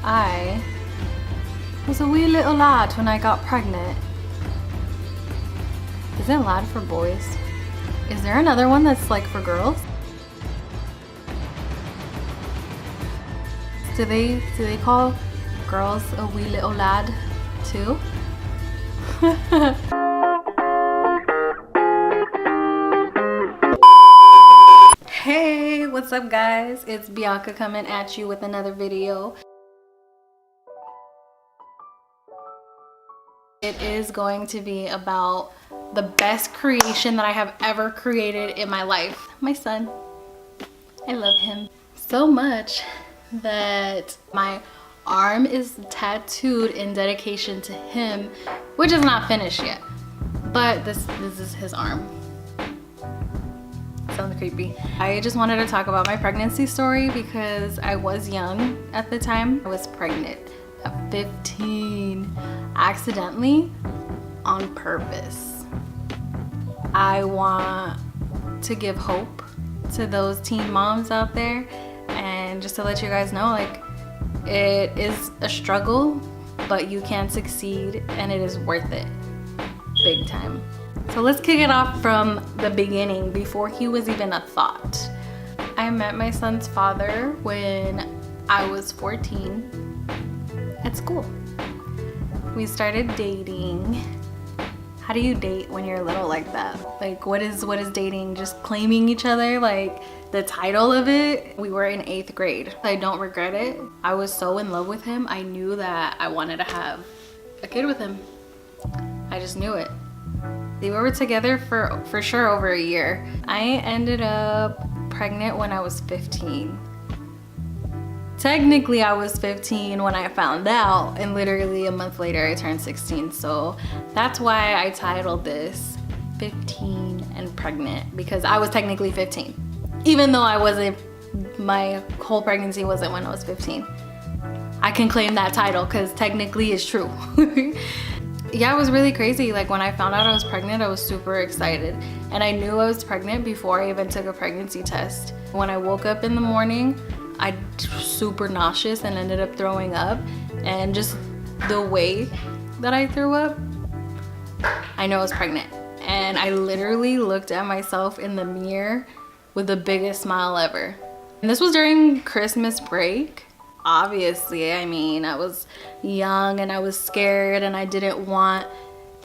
I was a wee little lad when I got pregnant. Isn't lad for boys? Is there another one that's like for girls? Do they call girls a wee little lad too? Hey, what's up guys? It's Bianca coming at you with another video. It is going to be about the best creation that I have ever created in my life. My son. I love him so much that my arm is tattooed in dedication to him, which is not finished yet. But this is his arm. Sounds creepy. I just wanted to talk about my pregnancy story because I was young at the time. I was pregnant at 15, accidentally, on purpose. I want to give hope to those teen moms out there, and just to let you guys know, like, it is a struggle, but you can succeed and it is worth it, big time. So let's kick it off from the beginning, before he was even a thought. I met my son's father when I was 14 at school. We started dating. How do you date when you're little like that? Like, what is dating? Just claiming each other? Like, the title of it? We were in 8th grade. I don't regret it. I was so in love with him. I knew that I wanted to have a kid with him. I just knew it. We were together for sure over a year. I ended up pregnant when I was 15. Technically I was 15 when I found out, and literally a month later I turned 16. So that's why I titled this 15 and Pregnant, because I was technically 15. Even though I wasn't, my whole pregnancy wasn't when I was 15. I can claim that title because technically it's true. Yeah, it was really crazy. Like, when I found out I was pregnant, I was super excited. And I knew I was pregnant before I even took a pregnancy test. When I woke up in the morning, I was super nauseous and ended up throwing up. And just the way that I threw up, I know I was pregnant. And I literally looked at myself in the mirror with the biggest smile ever. And this was during Christmas break. Obviously, I mean, I was young and I was scared and I didn't want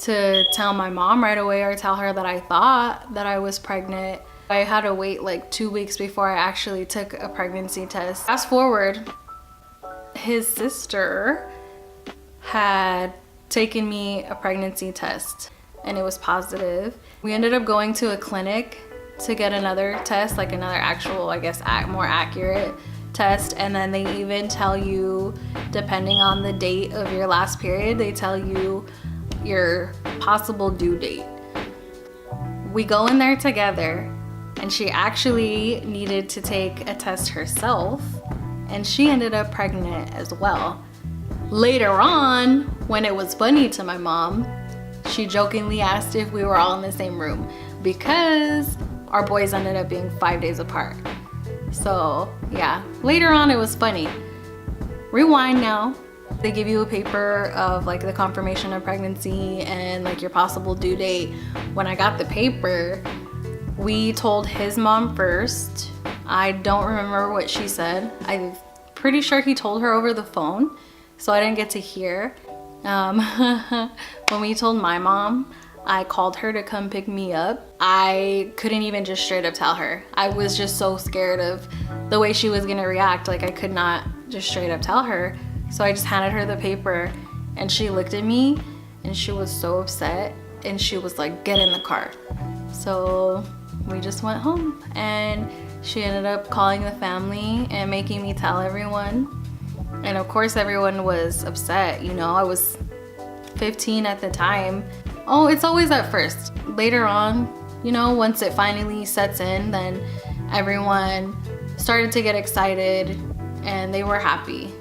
to tell my mom right away or tell her that I thought that I was pregnant. I had to wait like 2 weeks before I actually took a pregnancy test. Fast forward, his sister had taken me a pregnancy test and it was positive. We ended up going to a clinic to get another test, like another actual, I guess, more accurate test. And then they even tell you, depending on the date of your last period, they tell you your possible due date. We go in there together, and she actually needed to take a test herself, and she ended up pregnant as well. Later on, when it was funny to my mom, she jokingly asked if we were all in the same room, because our boys ended up being 5 days apart. So yeah, later on it was funny. Rewind now. They give you a paper of like the confirmation of pregnancy and like your possible due date. When I got the paper, we told his mom first. I don't remember what she said. I'm pretty sure he told her over the phone, so I didn't get to hear. When we told my mom, I called her to come pick me up. I couldn't even just straight up tell her. I was just so scared of the way she was gonna react. Like, I could not just straight up tell her. So I just handed her the paper and she looked at me and she was so upset and she was like, get in the car. So we just went home and she ended up calling the family and making me tell everyone. And of course everyone was upset, you know, I was 15 at the time. Oh, it's always at first. Later on, you know, once it finally sets in, then everyone started to get excited and they were happy.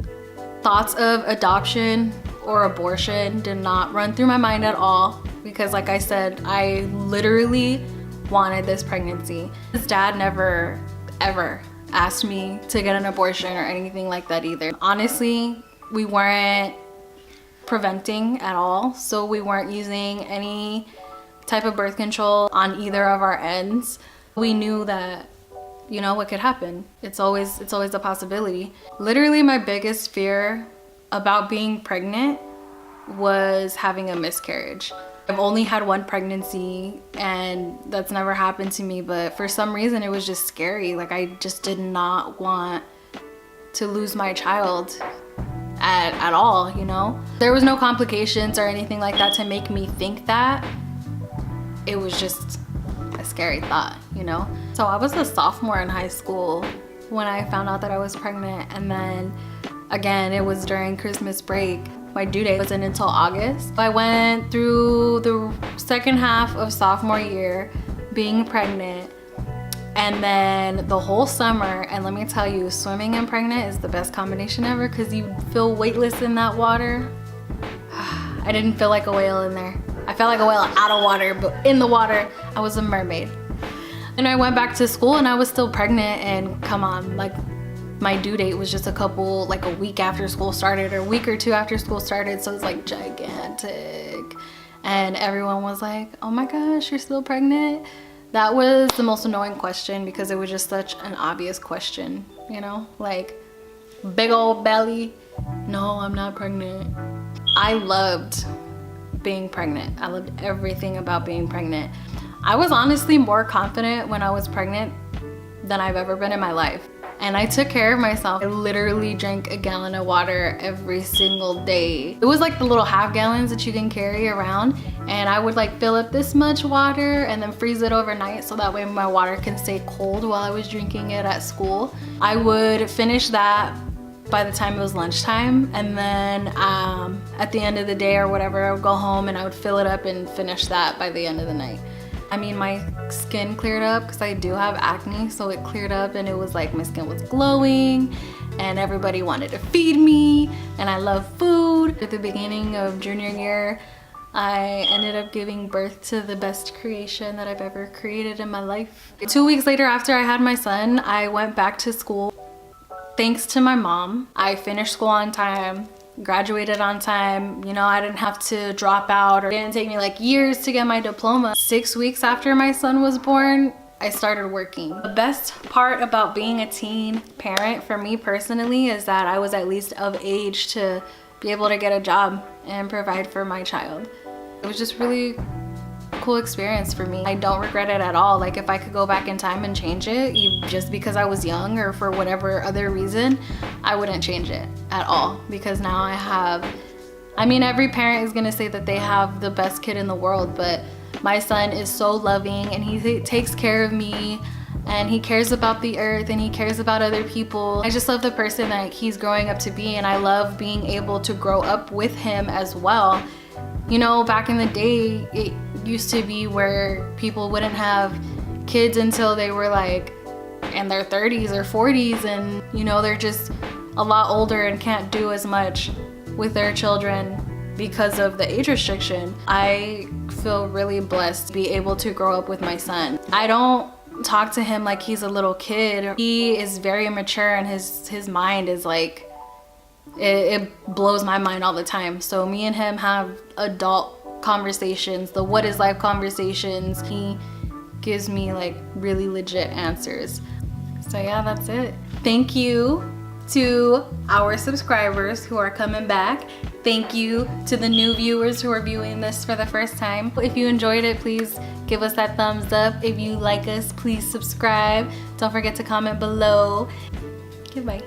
Thoughts of adoption or abortion did not run through my mind at all, because like I said, I literally wanted this pregnancy. His dad never, ever asked me to get an abortion or anything like that either. Honestly, We weren't preventing at all, so we weren't using any type of birth control on either of our ends. We knew that, you know, what could happen. It's always a possibility. Literally my biggest fear about being pregnant was having a miscarriage. I've only had one pregnancy and that's never happened to me, but for some reason it was just scary. Like, I just did not want to lose my child at all, you know? There was no complications or anything like that to make me think that. It was just a scary thought, you know? So I was a sophomore in high school when I found out that I was pregnant, and then again, it was during Christmas break. My due date wasn't until August. I went through the second half of sophomore year being pregnant, and then the whole summer. And let me tell you, swimming and pregnant is the best combination ever because you feel weightless in that water. I didn't feel like a whale in there. I felt like a whale out of water, but in the water, I was a mermaid. And I went back to school and I was still pregnant, and come on, like, my due date was just a week after school started, or a week or two after school started, so it's like gigantic. And everyone was like, oh my gosh, you're still pregnant? That was the most annoying question because it was just such an obvious question, you know? Like, big old belly, no, I'm not pregnant. I loved being pregnant. I loved everything about being pregnant. I was honestly more confident when I was pregnant than I've ever been in my life. And I took care of myself. I literally drank a gallon of water every single day. It was like the little half gallons that you can carry around. And I would like fill up this much water and then freeze it overnight so that way my water can stay cold while I was drinking it at school. I would finish that by the time it was lunchtime, and then at the end of the day or whatever, I would go home and I would fill it up and finish that by the end of the night. I mean, my skin cleared up because I do have acne, so it cleared up and it was like my skin was glowing and everybody wanted to feed me, and I love food. At the beginning of junior year, I ended up giving birth to the best creation that I've ever created in my life. 2 weeks later after I had my son, I went back to school. Thanks to my mom, I finished school on time, graduated on time. You know, I didn't have to drop out, or it didn't take me like years to get my diploma. 6 weeks after my son was born, I started working. The best part about being a teen parent for me personally is that I was at least of age to be able to get a job and provide for my child. It was just really cool experience for me. I don't regret it at all. Like, if I could go back in time and change it, just because I was young or for whatever other reason, I wouldn't change it at all, because now I have, I mean, every parent is gonna say that they have the best kid in the world, but my son is so loving and he takes care of me and he cares about the earth and he cares about other people. I just love the person that he's growing up to be, and I love being able to grow up with him as well. You know, back in the day, it used to be where people wouldn't have kids until they were like in their 30s or 40s, and you know, they're just a lot older and can't do as much with their children because of the age restriction. I feel really blessed to be able to grow up with my son. I don't talk to him like he's a little kid. He is very mature, and his mind is like, it blows my mind all the time. So me and him have adult conversations, the what is life conversations. He gives me like really legit answers. So yeah, that's it. Thank you to our subscribers who are coming back. Thank you to the new viewers who are viewing this for the first time. If you enjoyed it, please give us that thumbs up. If you like us, please subscribe. Don't forget to comment below. Goodbye.